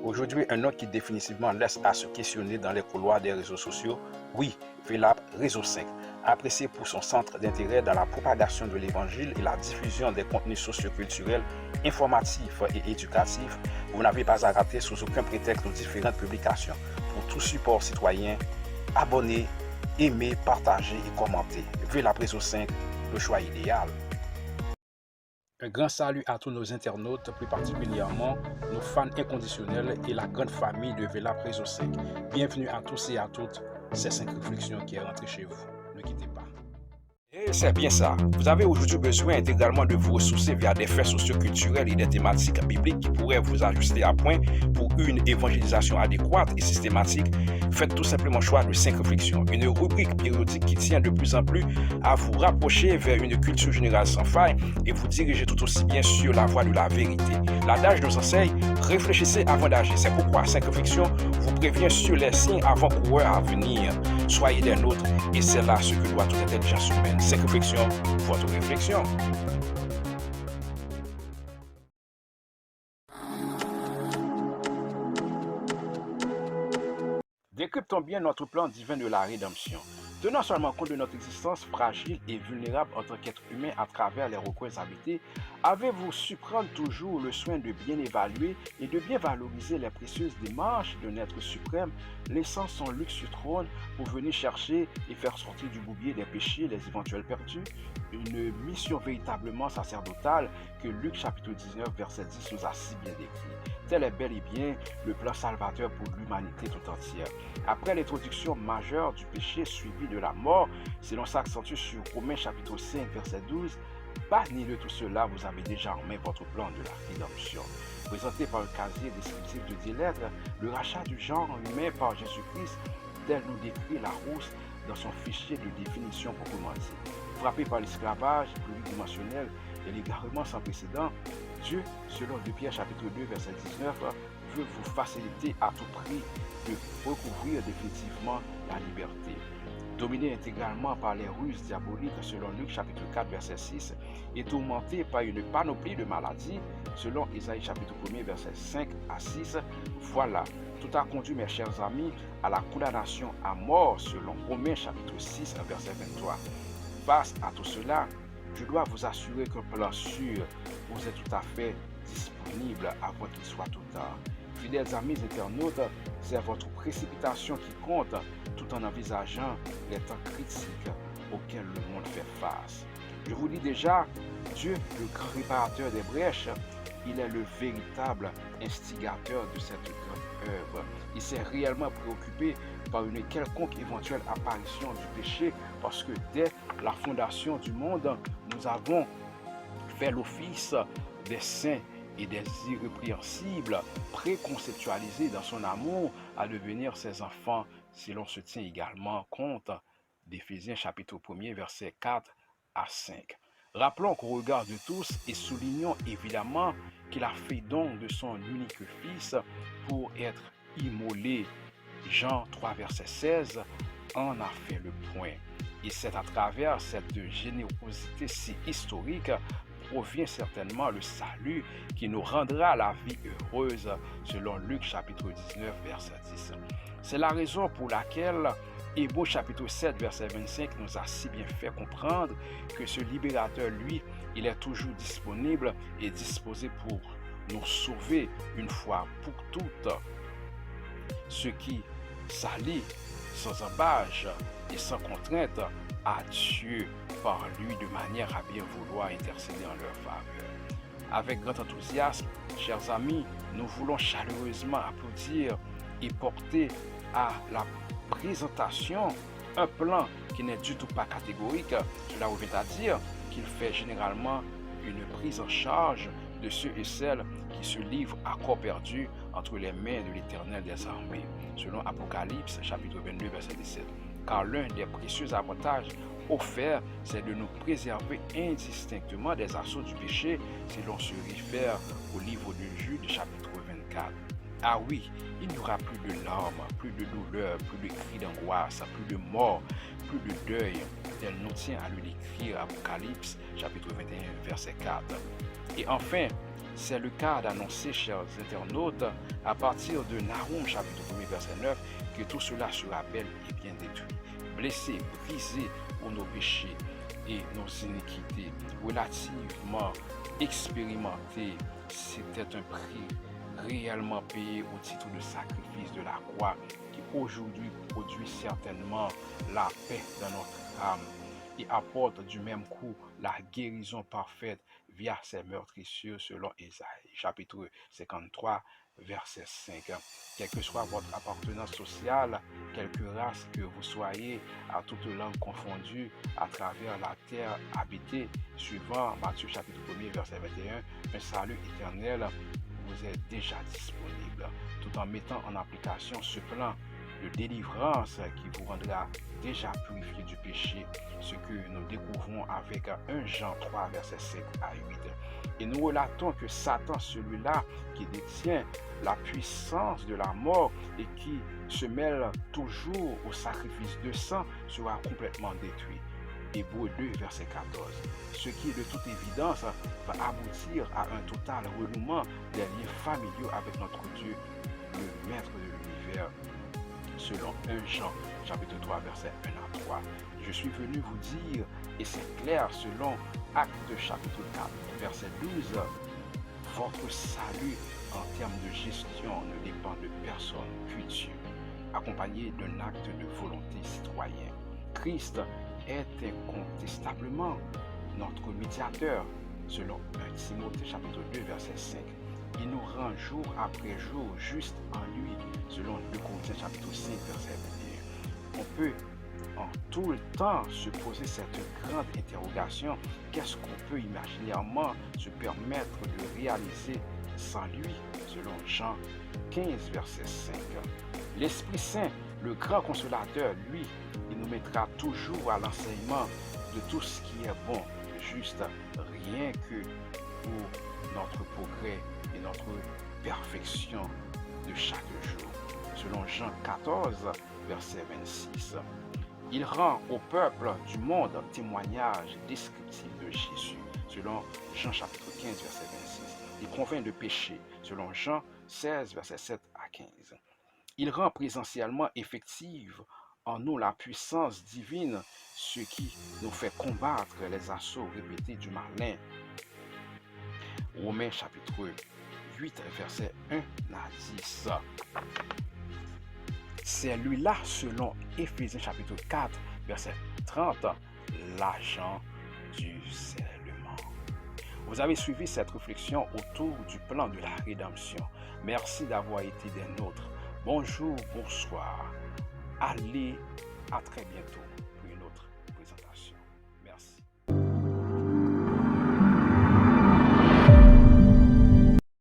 Aujourd'hui, un nom qui définitivement laisse à se questionner dans les couloirs des réseaux sociaux. Oui, VELAP Réseau 5. Apprécié pour son centre d'intérêt dans la propagation de l'évangile et la diffusion des contenus socioculturels, informatifs et éducatifs, vous n'avez pas à rater sous aucun prétexte nos différentes publications. Pour tout support citoyen, abonnez, aimez, partagez et commentez. VELAP Réseau 5, le choix idéal. Un grand salut à tous nos internautes, plus particulièrement nos fans inconditionnels et la grande famille de VELAP Réseau 5. Bienvenue à tous et à toutes, c'est 5 réflexions qui est rentré chez vous. Ne quittez pas. Et c'est bien ça. Vous avez aujourd'hui besoin intégralement de vous ressourcer via des faits socioculturels et des thématiques bibliques qui pourraient vous ajuster à point pour une évangélisation adéquate et systématique. Faites tout simplement choix de 5 réflexions, une rubrique périodique qui tient de plus en plus à vous rapprocher vers une culture générale sans faille et vous diriger tout aussi bien sur la voie de la vérité. L'adage nous enseigne, réfléchissez avant d'agir. C'est pourquoi 5 réflexions vous prévient sur les signes avant-coureurs à venir. Soyez des nôtres et c'est là ce que doit toute intelligence humaine. 5 réflexions, votre réflexion. Décryptons bien notre plan divin de la rédemption. Tenant seulement compte de notre existence fragile et vulnérable en tant qu'être humain à travers les recoins habités, avez-vous su prendre toujours le soin de bien évaluer et de bien valoriser les précieuses démarches d'un être suprême, laissant son luxueux trône pour venir chercher et faire sortir du boubier des péchés les éventuels perdus? Une mission véritablement sacerdotale que Luc chapitre 19 verset 10 nous a si bien décrit. Tel est bel et bien le plan salvateur pour l'humanité tout entière. Après l'introduction majeure du péché suivi de la mort, si l'on s'accentue sur Romains chapitre 5 verset 12, parmi de tout cela, vous avez déjà en main votre plan de la rédemption. Présenté par le casier descriptif de 10 lettres, le rachat du genre humain par Jésus-Christ, tel nous décrit Larousse dans son fichier de définition proprement dit. Frappé par l'esclavage pluridimensionnel et l'égarement sans précédent, Dieu, selon 2 Pierre chapitre 2 verset 19, veut vous faciliter à tout prix de recouvrir définitivement la liberté. Dominé intégralement par les ruses diaboliques selon Luc chapitre 4 verset 6 et tourmenté par une panoplie de maladies selon Isaïe chapitre 1 verset 5 à 6, voilà, tout a conduit mes chers amis à la condamnation à mort selon Romains chapitre 6 verset 23. Face à tout cela, je dois vous assurer qu'un plan sûr vous est tout à fait disponible avant qu'il soit trop tard. Fidèles amis internautes, c'est votre précipitation qui compte tout en envisageant les temps critiques auxquels le monde fait face. Je vous dis déjà, Dieu, le grand réparateur des brèches, il est le véritable instigateur de cette grande œuvre. Il s'est réellement préoccupé par une quelconque éventuelle apparition du péché parce que dès la fondation du monde, nous avons fait l'office des saints et des irrépréhensibles, préconceptualisés dans son amour à devenir ses enfants si l'on se tient également compte d'Éphésiens chapitre 1 verset 4 à 5. Rappelons qu'au regard de tous et soulignons évidemment qu'il a fait don de son unique fils pour être immolé. Jean 3 verset 16 en a fait le point. Et c'est à travers cette générosité si historique provient certainement le salut qui nous rendra la vie heureuse selon Luc chapitre 19 verset 10. C'est la raison pour laquelle Hébreux chapitre 7 verset 25 nous a si bien fait comprendre que ce libérateur, lui, il est toujours disponible et disposé pour nous sauver une fois pour toutes. Ce qui s'allie sans embâche et sans contrainte à Dieu par lui de manière à bien vouloir intercéder en leur faveur. Avec grand enthousiasme, chers amis, nous voulons chaleureusement applaudir et porter à la présentation un plan qui n'est du tout pas catégorique. Cela revient à dire qu'il fait généralement une prise en charge de ceux et celles qui se livrent à corps perdu entre les mains de l'Éternel des armées, selon Apocalypse chapitre 22 verset 17. Car l'un des précieux avantages offerts, c'est de nous préserver indistinctement des assauts du péché si l'on se réfère au livre de Jude chapitre 24. Ah oui, il n'y aura plus de larmes, plus de douleur, plus de cris d'angoisse, plus de mort, plus de deuil, tel nous tient à lui décrire Apocalypse chapitre 21 verset 4. Et enfin, c'est le cas d'annoncer, chers internautes, à partir de Nahum chapitre 1 verset 9, que tout cela sera bel et bien détruit, blessé, brisé pour nos péchés et nos iniquités, relativement expérimenté. C'était un prix réellement payé au titre de sacrifice de la croix qui aujourd'hui produit certainement la paix dans notre âme et apporte du même coup la guérison parfaite via ses meurtrissures selon Ésaïe, chapitre 53, verset 5. Quelle que soit votre appartenance sociale, quelque race que vous soyez, à toute langue confondue, à travers la terre habitée, suivant Matthieu chapitre 1, verset 21, un salut éternel vous est déjà disponible, tout en mettant en application ce plan de délivrance qui vous rendra déjà purifié du péché, ce que nous découvrons avec 1 Jean 3, verset 7 à 8. Et nous relatons que Satan, celui-là qui détient la puissance de la mort et qui se mêle toujours au sacrifice de sang, sera complètement détruit. Hébreux 2, verset 14. Ce qui, de toute évidence, va aboutir à un total renouement des liens familiaux avec notre Dieu, le Maître de l'univers, selon 1 Jean, chapitre 3, verset 1 à 3. Je suis venu vous dire, et c'est clair selon Actes chapitre 4, verset 12, votre salut en termes de gestion ne dépend de personne que Dieu, accompagné d'un acte de volonté citoyen. Christ est incontestablement notre médiateur, selon 1 Timothée chapitre 2, verset 5. Il nous rend jour après jour juste en lui, selon 2 Corinthiens chapitre 5, verset 21. On peut en tout le temps se poser cette grande interrogation: qu'est-ce qu'on peut imaginairement se permettre de réaliser sans lui, selon Jean 15, verset 5. L'Esprit Saint, le grand consolateur, lui, il nous mettra toujours à l'enseignement de tout ce qui est bon, juste, rien que pour notre progrès et notre perfection de chaque jour. Selon Jean 14, verset 26. Il rend au peuple du monde un témoignage descriptif de Jésus, selon Jean chapitre 15, verset 26. Il convainc de péché, selon Jean 16, verset 7 à 15. Il rend présentiellement effective en nous la puissance divine, ce qui nous fait combattre les assauts répétés du malin. Romains chapitre 8, verset 1 à 10. C'est lui-là, selon Éphésiens chapitre 4, verset 30, l'agent du scellement. Vous avez suivi cette réflexion autour du plan de la rédemption. Merci d'avoir été des nôtres. Bonjour, bonsoir. Allez, à très bientôt.